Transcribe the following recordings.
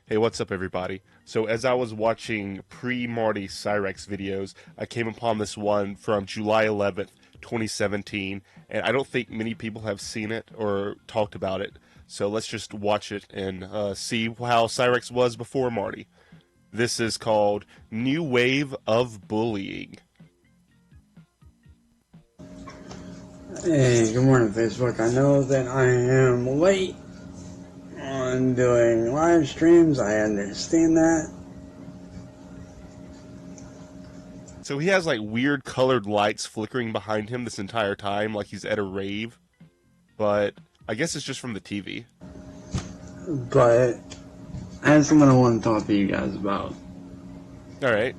Hey, what's up, everybody? So, as I was watching pre-Marty Cyraxx videos, I came upon this one from July 11th, 2017, and I don't think many people have seen it or talked about it. So, let's just watch it and see how Cyraxx was before Marty. This is called New Wave of Bullying. Hey, good morning, Facebook. I know that I am late on doing live streams. I understand that. So he has like weird colored lights flickering behind him this entire time, like he's at a rave. But I guess it's just from the TV. But I have something I want to talk to you guys about. Alright.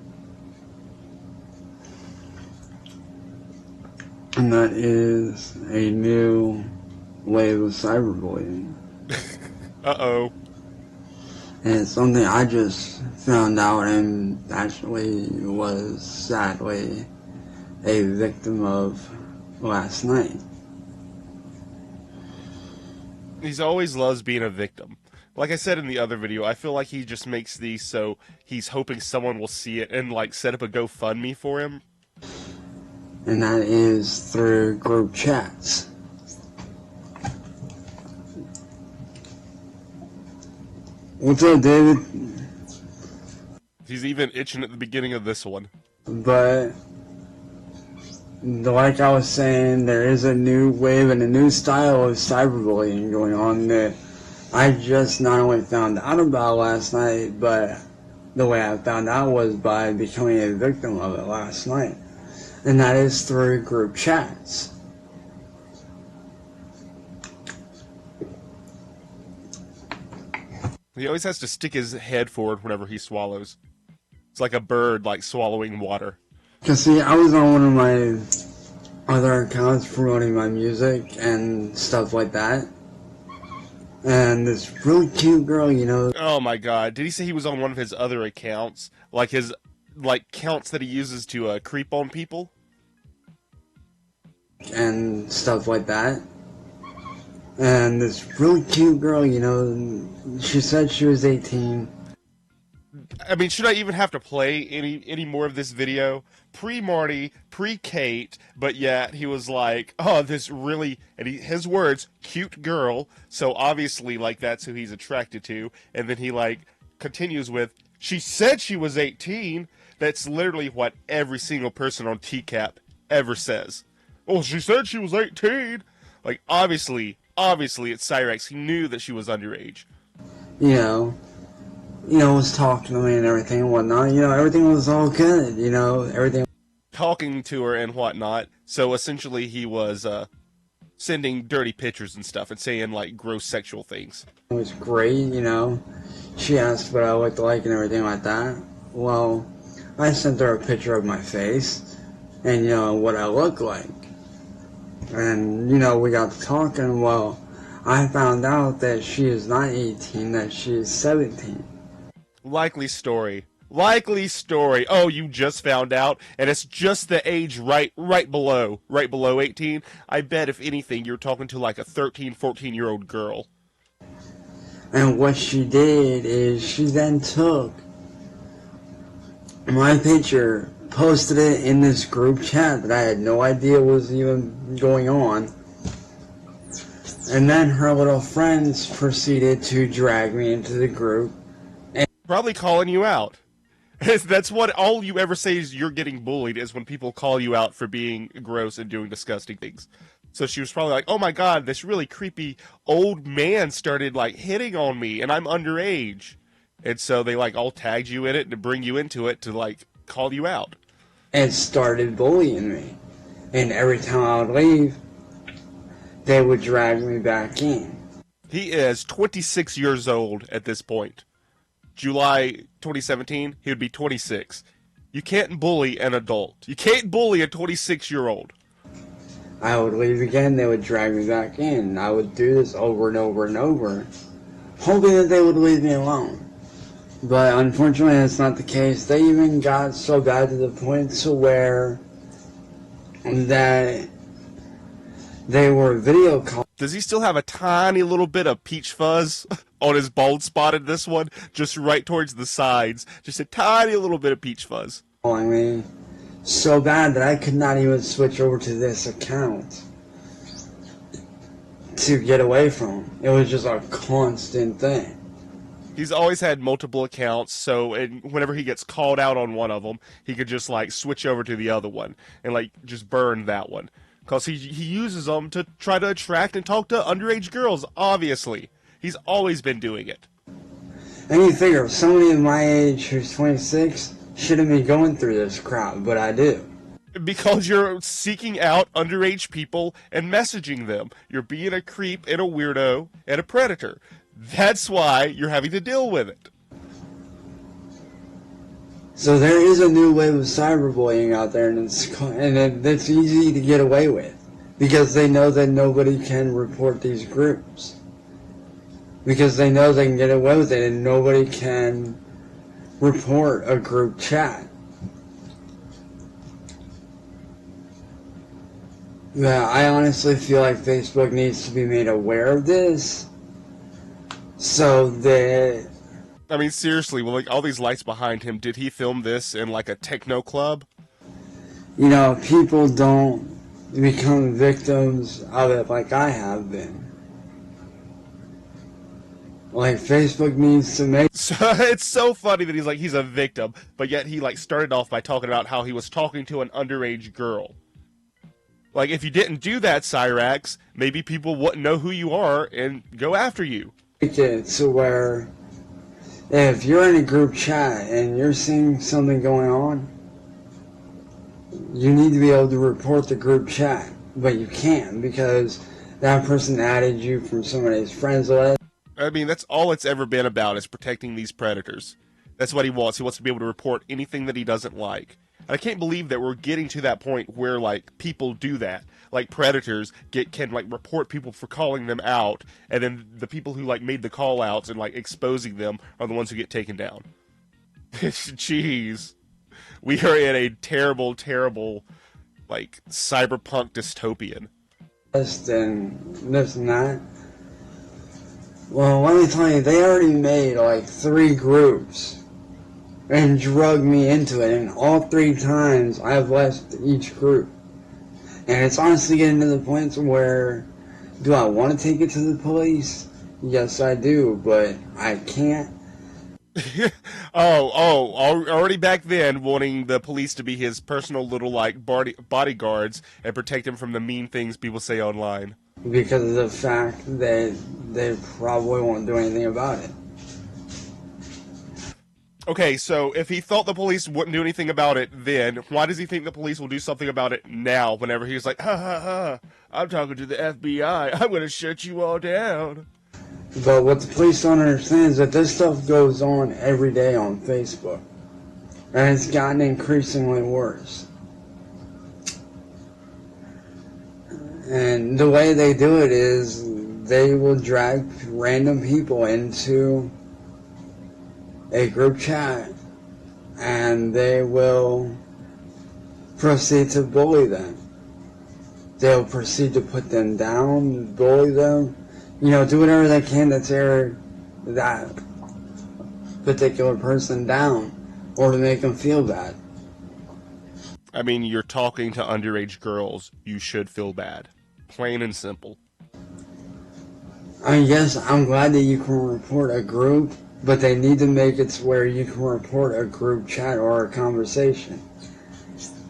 And that is a new wave of cyberbullying. Uh-oh. And it's something I just found out and actually was sadly a victim of last night. He always loves being a victim. Like I said in the other video, I feel like he just makes these so he's hoping someone will see it and like set up a GoFundMe for him. And that is through group chats. What's up, David? He's even itching at the beginning of this one. But like I was saying, there is a new wave and a new style of cyberbullying going on that I just not only found out about last night, but the way I found out was by becoming a victim of it last night. And that is through group chats. He always has to stick his head forward whenever he swallows. It's like a bird, like swallowing water. Cause see, I was on one of my other accounts promoting my music and stuff like that. And this really cute girl, you know. Oh my god, did he say he was on one of his other accounts? Like his, counts that he uses to creep on people? And stuff like that. And this really cute girl, you know, she said she was 18. I mean, should I even have to play any more of this video? Pre-Marty, pre-Kate, but yet he was like, oh, this really, and his words, cute girl, so obviously, like, that's who he's attracted to, and then he, like, continues with, she said she was 18. That's literally what every single person on TCAP ever says. Oh, she said she was 18. Like, obviously, it's Cyraxx. He knew that she was underage. You know, was talking to me and everything and whatnot. You know, everything was all good, you know, everything. Talking to her and whatnot. So essentially he was sending dirty pictures and stuff and saying like gross sexual things. It was great, you know. She asked what I looked like and everything like that. Well, I sent her a picture of my face and, you know, what I look like. And, you know, we got to talking. Well, I found out that she is not 18, that she is 17. Likely story. Oh, you just found out, and it's just the age right below 18. I bet if anything, you're talking to like a 13, 14-year-old girl. And what she did is she then took my picture, posted it in this group chat that I had no idea was even going on. And then her little friends proceeded to drag me into the group. Probably calling you out. That's what all you ever say is you're getting bullied is when people call you out for being gross and doing disgusting things. So she was probably like, oh my god, this really creepy old man started like hitting on me and I'm underage. And so they like all tagged you in it to bring you into it to like call you out. And started bullying me. And every time I would leave, they would drag me back in. He is 26 years old at this point. July 2017, he would be 26. You can't bully an adult. You can't bully a 26-year-old. I would leave again, they would drag me back in. I would do this over and over and over, hoping that they would leave me alone. But unfortunately, that's not the case. They even got so bad to the point to where that they were video calling. Does he still have a tiny little bit of peach fuzz on his bald spot in this one, just right towards the sides. Just a tiny little bit of peach fuzz. I mean, so bad that I could not even switch over to this account to get away from him. It was just a constant thing. He's always had multiple accounts, so whenever he gets called out on one of them, he could just like switch over to the other one and like just burn that one. Because he uses them to try to attract and talk to underage girls, obviously. He's always been doing it. And you figure, somebody of my age who's 26 shouldn't be going through this crap, but I do. Because you're seeking out underage people and messaging them. You're being a creep and a weirdo and a predator. That's why you're having to deal with it. So there is a new wave of cyberbullying out there, and it's easy to get away with. Because they know that nobody can report these groups. Because they know they can get away with it, and nobody can report a group chat. Yeah, I honestly feel like Facebook needs to be made aware of this, so that... I mean, seriously, with like all these lights behind him, did he film this in like a techno club? You know, people don't become victims of it like I have been. Like, Facebook needs to make... So, it's so funny that he's a victim, but yet he like started off by talking about how he was talking to an underage girl. Like, if you didn't do that, Cyraxx, maybe people wouldn't know who you are and go after you. Make it to where if you're in a group chat and you're seeing something going on, you need to be able to report the group chat. But you can't because that person added you from somebody's friends list. I mean, that's all it's ever been about, is protecting these predators. That's what he wants. He wants to be able to report anything that he doesn't like. And I can't believe that we're getting to that point where, like, people do that. Like, predators can like, report people for calling them out, and then the people who, like, made the call-outs and, like, exposing them are the ones who get taken down. Jeez. We are in a terrible, terrible, like, cyberpunk dystopian. And this and that. Well, let me tell you, they already made, like, 3 groups and drug me into it, and all 3 times I've left each group. And it's honestly getting to the point where, do I want to take it to the police? Yes, I do, but I can't. Already back then wanting the police to be his personal little, like, bodyguards and protect him from the mean things people say online. Because of the fact that they probably won't do anything about it. Okay, so if he thought the police wouldn't do anything about it then, why does he think the police will do something about it now, whenever he's like, ha ha ha, I'm talking to the FBI, I'm gonna shut you all down? But what the police don't understand is that this stuff goes on every day on Facebook. And it's gotten increasingly worse. And the way they do it is they will drag random people into a group chat and they will proceed to bully them. They'll proceed to put them down, bully them, you know, do whatever they can to tear that particular person down or to make them feel bad. I mean, you're talking to underage girls, you should feel bad. Plain and simple. I mean, yes, I'm glad that you can report a group, but they need to make it to where you can report a group chat or a conversation.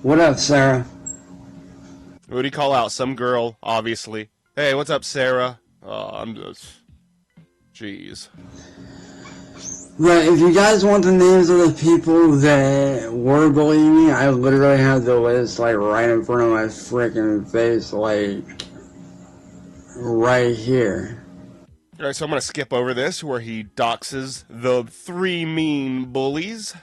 What up, Sarah? What do you call out? Some girl, obviously. Hey, what's up, Sarah? Oh, I'm just... Jeez. But if you guys want the names of the people that were bullying me, I literally have the list, like, right in front of my freaking face, like, right here. Alright, so I'm going to skip over this, where he doxes the 3 mean bullies.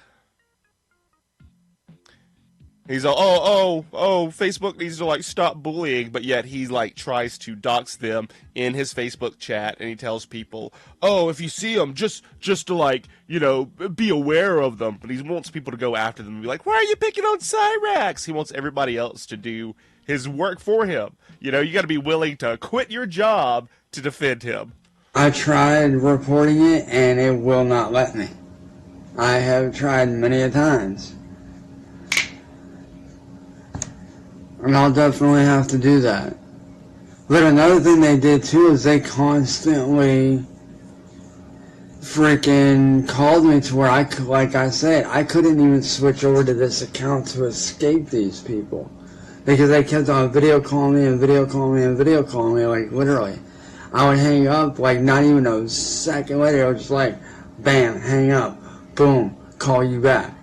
He's all, Facebook needs to, like, stop bullying, but yet he, like, tries to dox them in his Facebook chat, and he tells people, oh, if you see them, just to, like, you know, be aware of them. But he wants people to go after them and be like, why are you picking on Cyraxx? He wants everybody else to do his work for him. You know, you gotta be willing to quit your job to defend him. I tried reporting it and it will not let me. I have tried many a times. And I'll definitely have to do that. But another thing they did too is they constantly freaking called me to where I could, like I said, I couldn't even switch over to this account to escape these people. Because they kept on video calling me and video calling me and video calling me, like literally. I would hang up, like not even a second later, I was just like, bam, hang up, boom, call you back.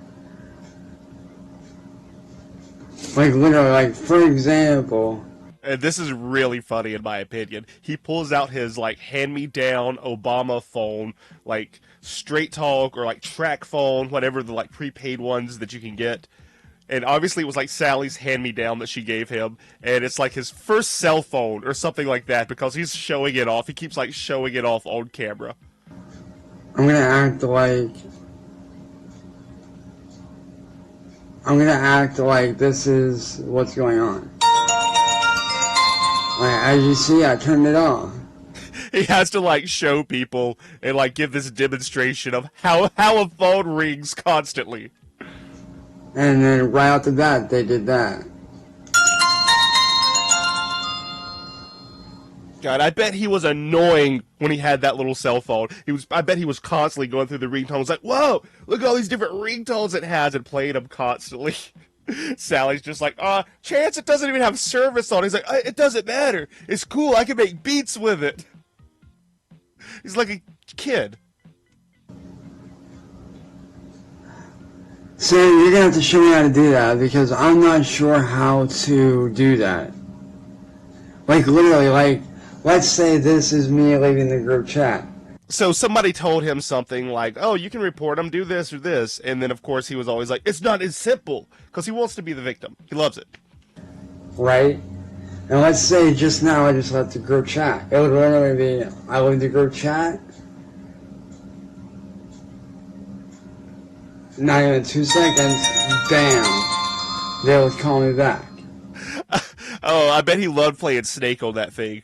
Like literally, like for example, And this is really funny in my opinion. He pulls out his like hand-me-down Obama phone, like Straight Talk or like Track phone, whatever the like prepaid ones that you can get. And obviously it was like Sally's hand-me-down that she gave him, and it's like his first cell phone or something like that because he's showing it off. He keeps like showing it off on camera. I'm gonna act like this is what's going on. Like, as you see, I turned it off. He has to like show people and like give this demonstration of how a phone rings constantly. And then right off the bat, they did that. God, I bet he was annoying when he had that little cell phone. I bet he was constantly going through the ringtones like, whoa, look at all these different ringtones it has and playing them constantly. Sally's just like, Chance, it doesn't even have service on. He's like, it doesn't matter. It's cool. I can make beats with it. He's like a kid. So you're gonna have to show me how to do that because I'm not sure how to do that. Like literally, like let's say this is me leaving the group chat. So somebody told him something like, oh, you can report him, do this or this. And then, of course, he was always like, it's not as simple. Because he wants to be the victim. He loves it. Right? And let's say just now I just left the group chat. It would literally be, I leave the group chat. Not even 2 seconds. Bam. They would call me back. Oh, I bet he loved playing Snake on that thing.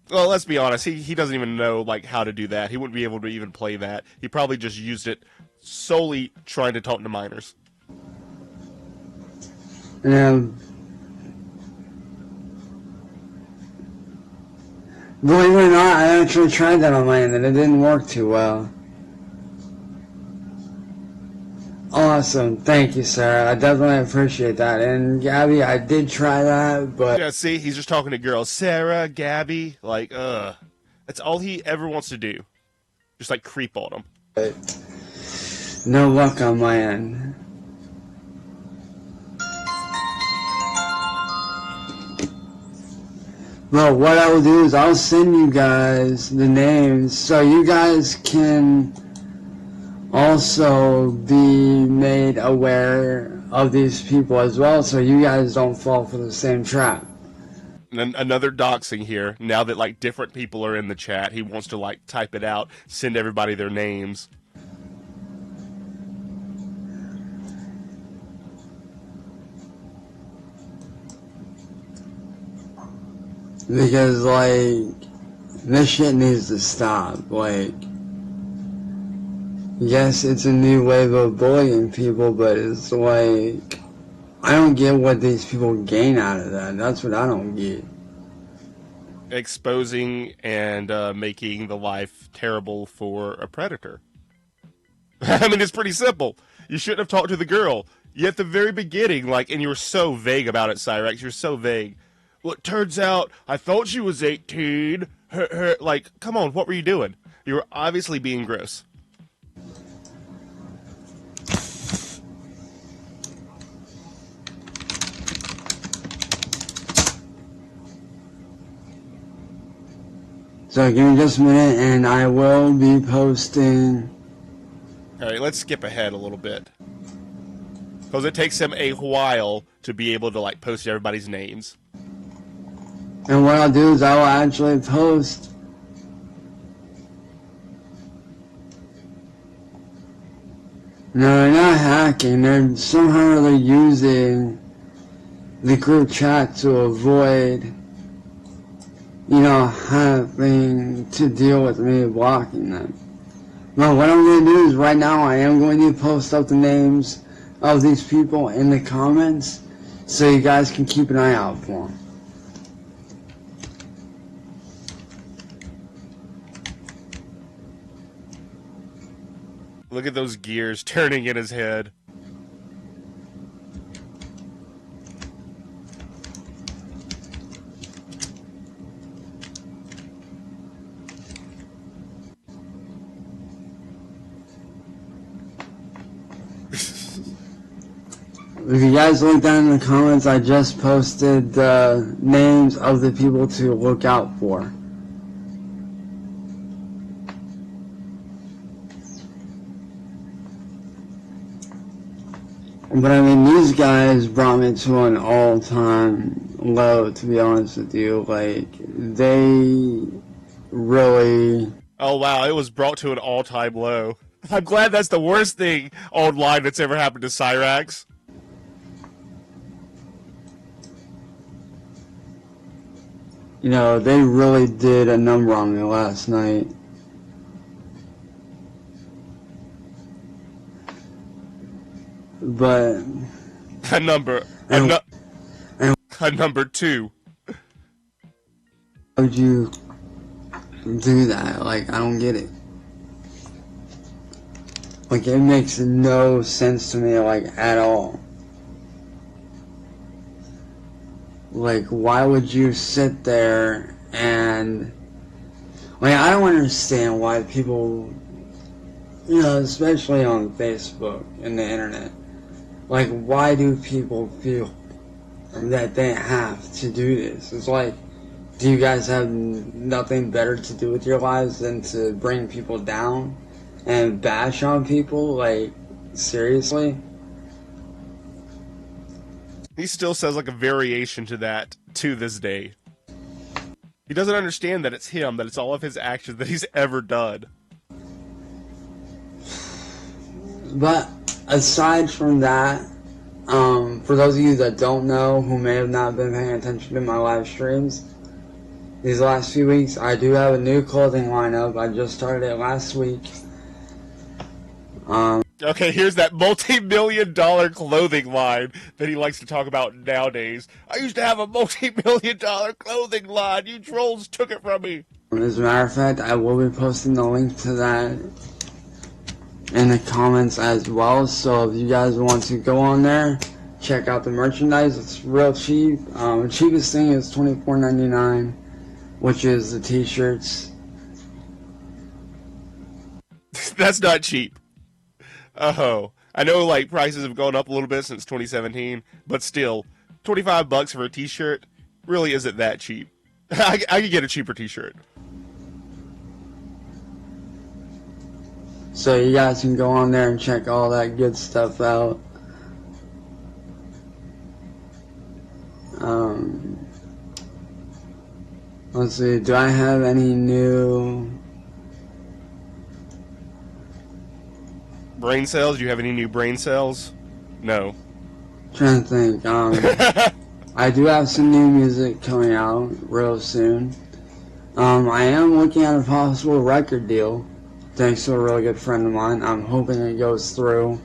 Well, let's be honest. He doesn't even know like how to do that. He wouldn't be able to even play that. He probably just used it solely trying to talk to minors. And believe it or not, I actually tried that on my end and it didn't work too well. Awesome. Thank you, Sarah. I definitely appreciate that. And Gabby, I did try that, but... Yeah, see, he's just talking to girls. Sarah, Gabby, like, that's all he ever wants to do. Just, like, creep on them. No luck on my end. Well, what I will do is I'll send you guys the names so you guys can also be made aware of these people as well so you guys don't fall for the same trap. And another doxing here. Now that like different people are in the chat, he wants to like type it out, send everybody their names. Because like this shit needs to stop. Like, yes, it's a new wave of bullying people, but it's like, I don't get what these people gain out of that. That's what I don't get. Exposing and making the life terrible for a predator. I mean, it's pretty simple. You shouldn't have talked to the girl. You at the very beginning, like, and you were so vague about it, Cyraxx. You're so vague. Well, it turns out I thought she was 18. Like, come on, what were you doing? You were obviously being gross. So give me just a minute and I will be posting. Alright, let's skip ahead a little bit. Because it takes him a while to be able to, like, post everybody's names. And what I'll do is I will actually post no, they're not hacking, they're somehow really using the group chat to avoid having to deal with me blocking them. Now, what I'm going to do is right now I am going to post up the names of these people in the comments so you guys can keep an eye out for them. Look at those gears turning in his head. If you guys look down in the comments, I just posted the names of the people to look out for. But I mean, these guys brought me to an all-time low, to be honest with you. Like, they really... Oh wow, it was brought to an all-time low. I'm glad that's the worst thing online that's ever happened to Cyraxx. They really did a number on me last night. But A number 2. why would you do that? Like, I don't get it. Like, it makes no sense to me, like, at all. Like, why would you sit there and... Like, I don't understand why people, especially on Facebook and the internet, like, why do people feel that they have to do this? It's like, do you guys have nothing better to do with your lives than to bring people down and bash on people? Like, seriously? He still says like a variation to that to this day. He doesn't understand that it's him, that it's all of his actions that he's ever done. But aside from that, for those of you that don't know, who may have not been paying attention to my live streams, these last few weeks, I do have a new clothing lineup. I just started it last week. Okay, here's that multi-million-dollar clothing line that he likes to talk about nowadays. I used to have a multi-million-dollar clothing line. You trolls took it from me. As a matter of fact, I will be posting the link to that in the comments as well. So if you guys want to go on there, check out the merchandise. It's real cheap. The cheapest thing is $24.99, which is the t-shirts. That's not cheap. Oh, I know like prices have gone up a little bit since 2017, but still, $25 for a t-shirt really isn't that cheap. I could get a cheaper t-shirt. So you guys can go on there and check all that good stuff out. Let's see, do I have any new... Brain cells? Do you have any new brain cells? No. Trying to think. I do have some new music coming out real soon. I am looking at a possible record deal, thanks to a really good friend of mine. I'm hoping it goes through.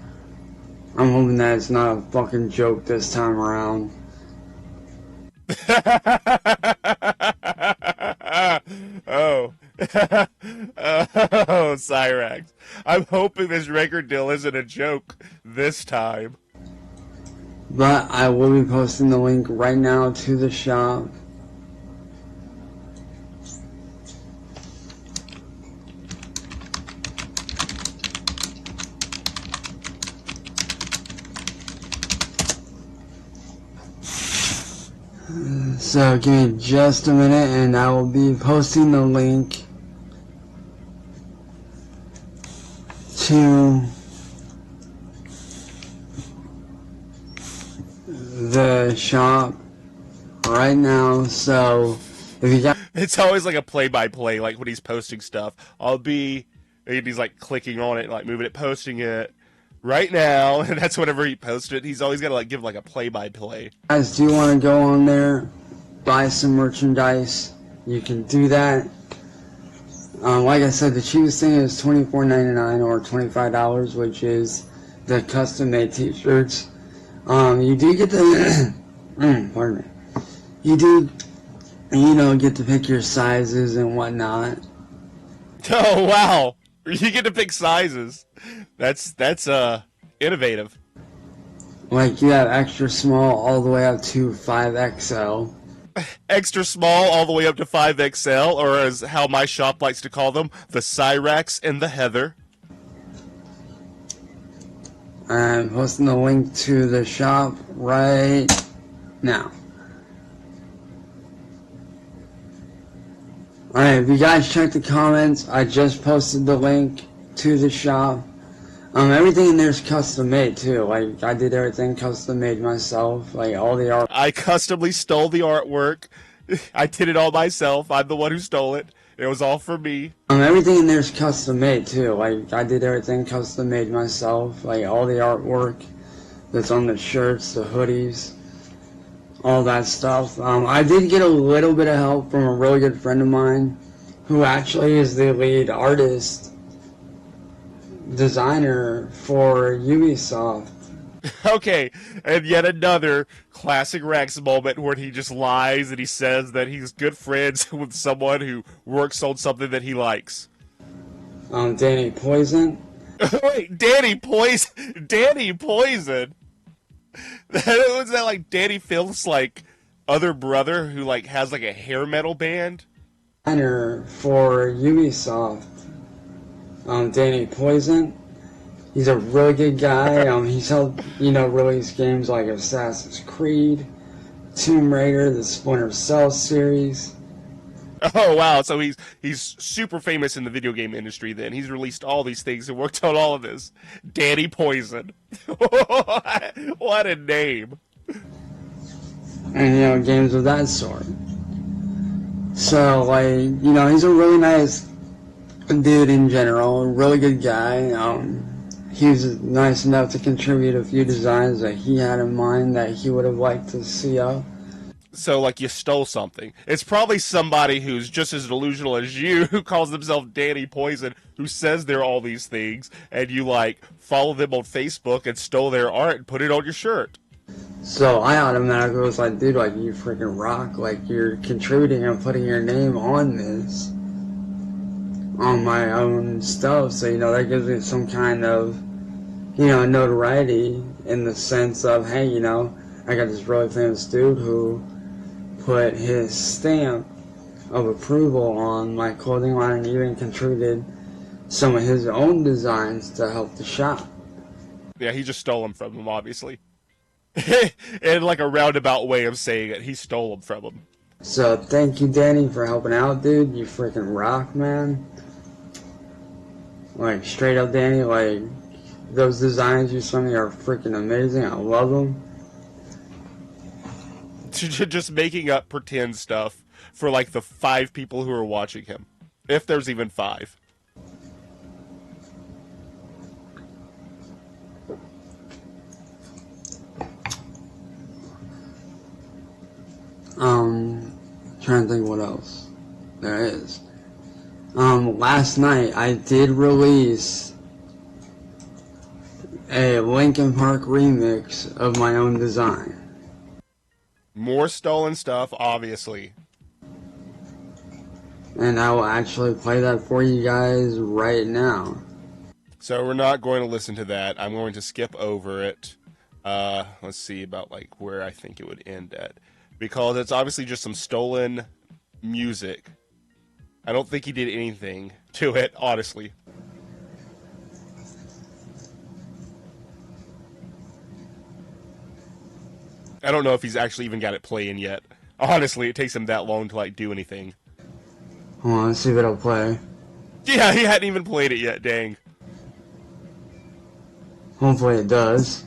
I'm hoping that it's not a fucking joke this time around. Oh. Oh, Cyraxx. I'm hoping this record deal isn't a joke this time. But I will be posting the link right now to the shop. So give me just a minute and I will be posting the link to the shop right now. So if you got... It's always like a play-by-play, like when he's posting stuff. He's like clicking on it, like moving it, posting it right now, and that's whenever he posts it. He's always got to like give like a play-by-play. Guys do want to go on there, buy some merchandise, you can do that. Like I said, the cheapest thing is $24.99 or $25, which is the custom-made t-shirts. You do get the pardon me. You do, get to pick your sizes and whatnot. Oh wow, you get to pick sizes. That's innovative. Like, you have extra small all the way up to 5XL. Extra small all the way up to 5XL, or as how my shop likes to call them, the Cyraxx and the Heather. I'm posting the link to the shop right now. Alright, if you guys check the comments, I just posted the link to the shop. Everything in there is custom made too. Like, I did everything custom made myself. Like, all the art. I customly stole the artwork. I did it all myself. I'm the one who stole it. It was all for me. Everything in there is custom made too. Like, I did everything custom made myself. Like, all the artwork that's on the shirts, the hoodies, all that stuff. I did get a little bit of help from a really good friend of mine who actually is the lead artist designer for Ubisoft. Okay, and yet another classic Rex moment where he just lies and he says that he's good friends with someone who works on something that he likes. Danny Poison. Wait, Danny Poison? Danny Poison? Was that like Danny Filth's like other brother who like has like a hair metal band? Designer for Ubisoft. Danny Poison. He's a really good guy. He's helped, release games like Assassin's Creed, Tomb Raider, the Splinter Cell series. Oh wow, so he's super famous in the video game industry then. He's released all these things and worked on all of this. Danny Poison. What a name. And, games of that sort. So, like, he's a really nice dude in general, a really good guy. He was nice enough to contribute a few designs that he had in mind that he would have liked to see up. So, like, you stole something. It's probably somebody who's just as delusional as you, who calls themselves Danny Poison, who says they're all these things, and you, like, follow them on Facebook and stole their art and put it on your shirt. So I automatically was like, dude, like, you freaking rock. Like, you're contributing and putting your name on this, on my own stuff. So, that gives me some kind of, notoriety in the sense of, hey, I got this really famous dude who put his stamp of approval on my clothing line and even contributed some of his own designs to help the shop. Yeah, he just stole them from him, obviously. In like a roundabout way of saying it, he stole them from him. So thank you, Danny, for helping out, dude. You freaking rock, man. Like, straight up, Danny, like, those designs you sent me are freaking amazing. I love them. Just making up pretend stuff for like the 5 people who are watching him. If there's even 5. Trying to think what else there is. Last night I did release a Linkin Park remix of my own design. More stolen stuff, obviously. And I will actually play that for you guys right now. So we're not going to listen to that. I'm going to skip over it. Let's see about like where I think it would end at. Because it's obviously just some stolen music. I don't think he did anything to it, honestly. I don't know if he's actually even got it playing yet. Honestly, it takes him that long to like do anything. Hold on, let's see if it'll play. Yeah, he hadn't even played it yet, dang. Hopefully it does.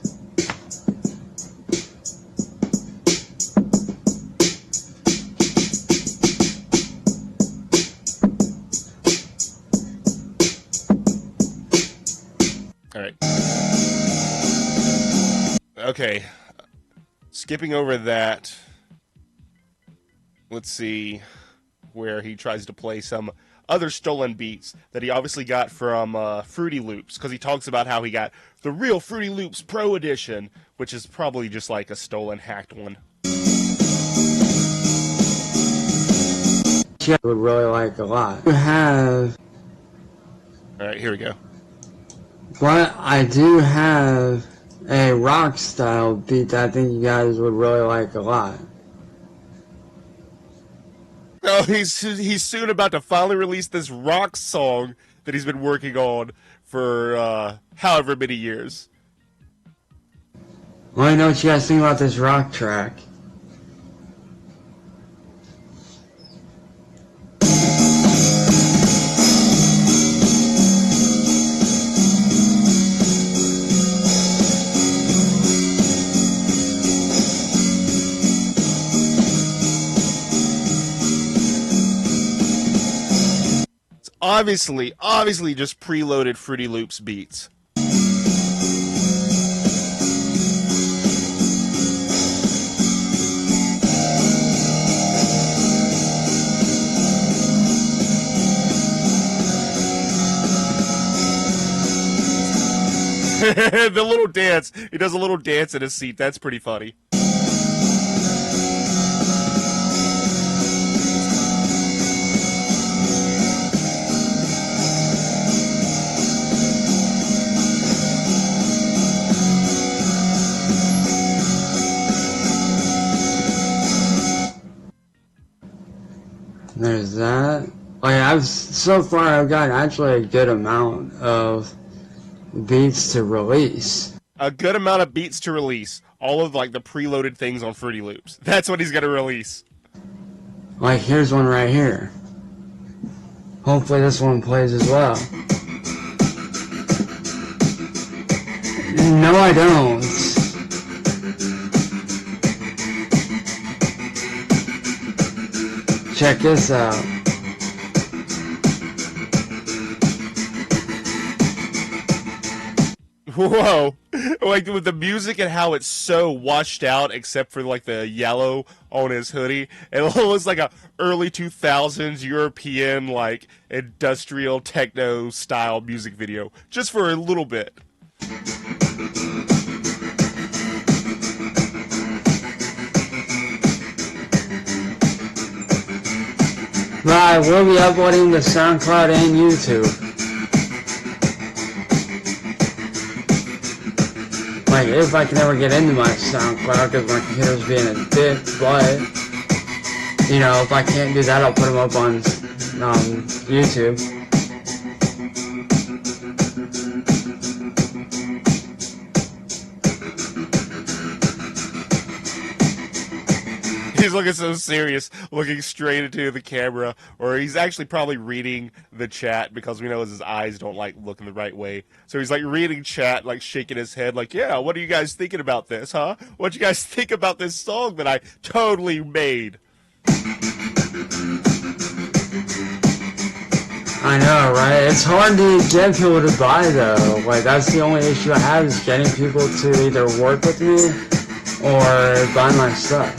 Alright. Okay. Skipping over that. Let's see. where he tries to play some other stolen beats that he obviously got from Fruity Loops, because he talks about how he got the real Fruity Loops Pro Edition, which is probably just like a stolen, hacked one. Would really like a lot. You have. All right, here we go. But I do have a rock style beat that I think you guys would really like a lot. Oh, he's soon about to finally release this rock song that he's been working on for however many years. Let me know what you guys think about this rock track. Obviously just preloaded Fruity Loops beats. The little dance. He does a little dance in his seat. That's pretty funny. There's that. Like so far I've gotten actually a good amount of beats to release. A good amount of beats to release. All of like the preloaded things on Fruity Loops. That's what he's gonna release. Like here's one right here. Hopefully this one plays as well. No, I don't. Check this out. Whoa. Like with the music and how it's so washed out except for like the yellow on his hoodie. It looks like a early 2000s European like industrial techno style music video just for a little bit. But I will be uploading to SoundCloud and YouTube. Like, if I can ever get into my SoundCloud, because my computer's being a dick, but, you know, if I can't do that, I'll put them up on YouTube. He's looking so serious, looking straight into the camera, or he's actually probably reading the chat because we know his eyes don't like looking the right way. So he's like reading chat, like shaking his head, like, yeah, what are you guys thinking about this, huh? What do you guys think about this song that I totally made? I know, right? It's hard to get people to buy, though. Like, that's the only issue I have is getting people to either work with me or buy my stuff.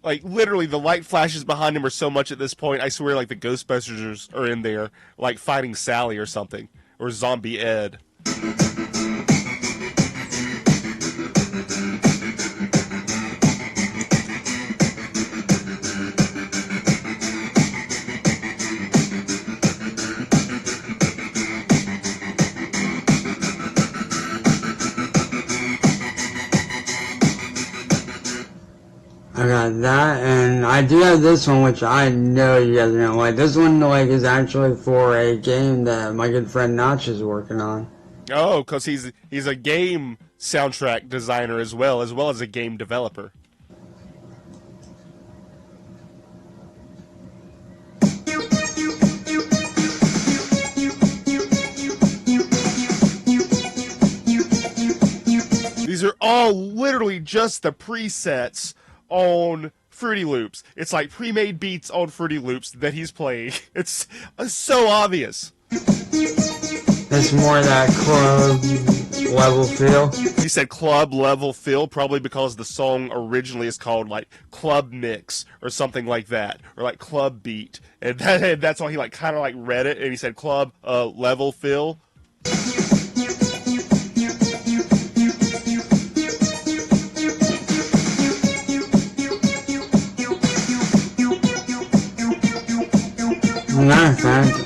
Like, literally, the light flashes behind him are so much at this point, I swear, like, the Ghostbusters are in there, like, fighting Sally or something. Or Zombie Ed. I got that, and I do have this one, which I know you guys are gonna like. This one, like, is actually for a game that my good friend Notch is working on. Oh, because he's a game soundtrack designer as well as a game developer. These are all literally just the presets on Fruity Loops. It's like pre-made beats on Fruity Loops that he's playing. It's so obvious. It's more that club level feel. He said club level feel, probably because the song originally is called like Club Mix or something like that, or like Club Beat, and that's why he like kind of like read it and he said club level feel. Matter of fact,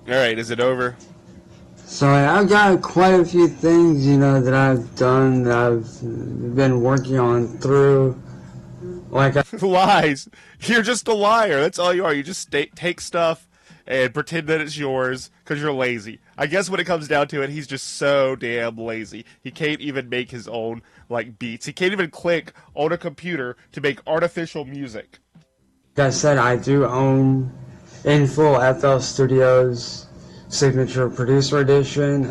All right, is it over? so I've got quite a few things, that I've done, that I've been working on through, like Lies. You're just a liar. That's all you are. You just take stuff and pretend that it's yours because you're lazy. I guess when it comes down to it, he's just so damn lazy. He can't even make his own like beats. He can't even click on a computer to make artificial music. I said, I do own in full FL Studios Signature Producer Edition.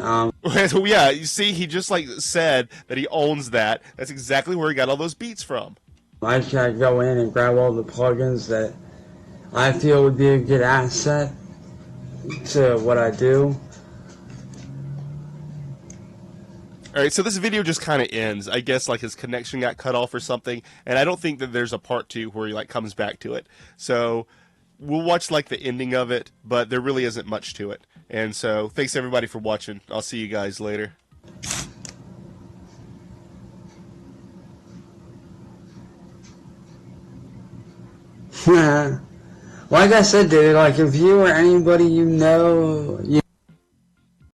So yeah, you see, he just like said that he owns that. That's exactly where he got all those beats from. I can go in and grab all the plugins that I feel would be a good asset to what I do. All right, so this video just kind of ends. I guess like his connection got cut off or something, and I don't think that there's a part 2 where he like comes back to it. So we'll watch like the ending of it, but there really isn't much to it. And so thanks everybody for watching. I'll see you guys later. Like I said, dude, like if you or anybody you know,